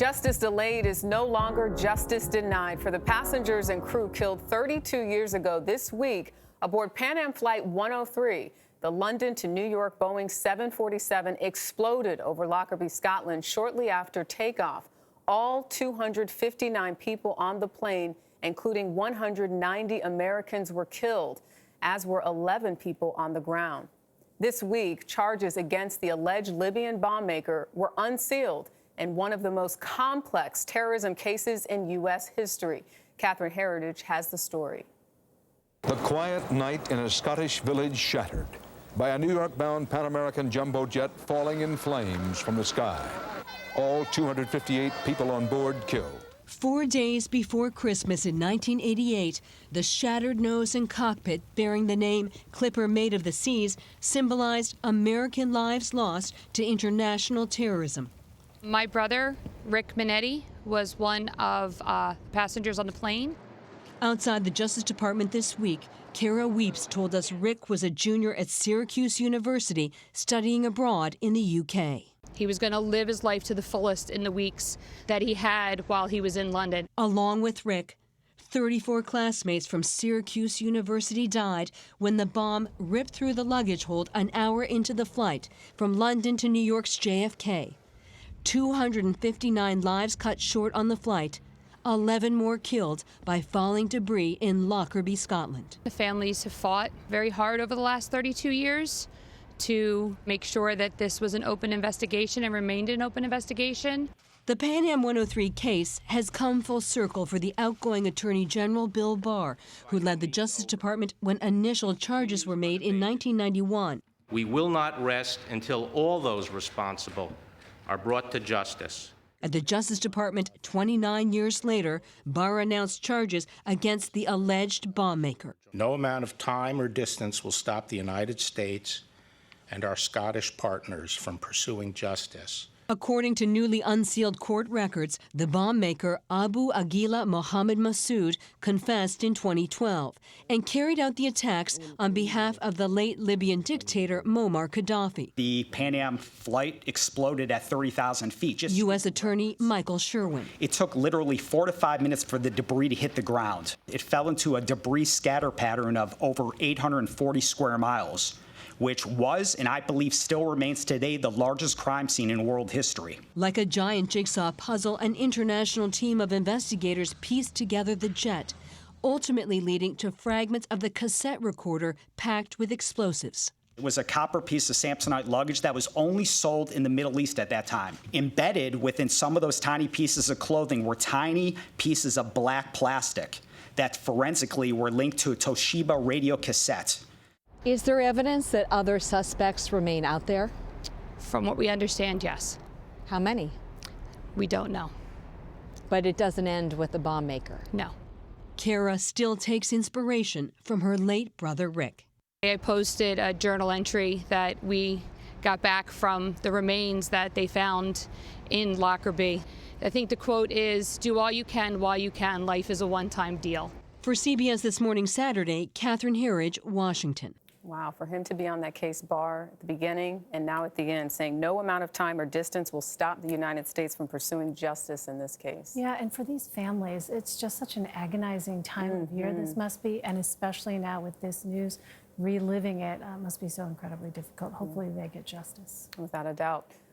Justice delayed is no longer justice denied for the passengers and crew killed 32 years ago this week aboard Pan Am Flight 103. The London to New York Boeing 747 exploded over Lockerbie, Scotland shortly after takeoff. All 259 people on the plane, including 190 Americans, were killed, as were 11 people on the ground. This week, charges against the alleged Libyan bomb maker were unsealed in one of the most complex terrorism cases in U.S. history. Catherine Herridge has the story. The quiet night in a Scottish village shattered by a New York-bound Pan American jumbo jet falling in flames from the sky. All 258 people on board killed. 4 days before Christmas in 1988, the shattered nose and cockpit bearing the name Clipper Mate of the Seas symbolized American lives lost to international terrorism. My brother, Rick Minetti, was one of passengers on the plane. Outside the Justice Department this week, Kara Weeps told us Rick was a junior at Syracuse University studying abroad in the UK. He was going to live his life to the fullest in the weeks that he had while he was in London. Along with Rick, 34 classmates from Syracuse University died when the bomb ripped through the luggage hold an hour into the flight from London to New York's JFK. 259 lives cut short on the flight, 11 more killed by falling debris in Lockerbie, Scotland. The families have fought very hard over the last 32 years to make sure that this was an open investigation and remained an open investigation. The Pan Am 103 case has come full circle for the outgoing Attorney General Bill Barr, who led the Justice Department when initial charges were made in 1991. We will not rest until all those responsible are brought to justice. At the Justice Department 29 years later, Barr announced charges against the alleged bomb maker. No amount of time or distance will stop the United States and our Scottish partners from pursuing justice. According to newly unsealed court records, the bomb maker Abu Aguila Mohammed Massoud confessed in 2012 and carried out the attacks on behalf of the late Libyan dictator Muammar Gaddafi. The Pan Am flight exploded at 30,000 feet. U.S. Attorney Michael Sherwin. It took literally 4 to 5 minutes for the debris to hit the ground. It fell into a debris scatter pattern of over 840 square miles, which was, and I believe still remains today, the largest crime scene in world history. Like a giant jigsaw puzzle, an international team of investigators pieced together the jet, ultimately leading to fragments of the cassette recorder packed with explosives. It was a copper piece of Samsonite luggage that was only sold in the Middle East at that time. Embedded within some of those tiny pieces of clothing were tiny pieces of black plastic that forensically were linked to a Toshiba radio cassette. Is there evidence that other suspects remain out there? From what we understand, yes. How many? We don't know. But it doesn't end with the bomb maker? No. Kara still takes inspiration from her late brother Rick. I posted a journal entry that we got back from the remains that they found in Lockerbie. I think the quote is, "Do all you can while you can. Life is a one-time deal." For CBS This Morning Saturday, Catherine Herridge, Washington. Wow, for him to be on that case, Barr, at the beginning and now at the end, saying no amount of time or distance will stop the United States from pursuing justice in this case. Yeah, and for these families, it's just such an agonizing time of year this must be, and especially now with this news, reliving it must be so incredibly difficult. Hopefully they get justice. Without a doubt.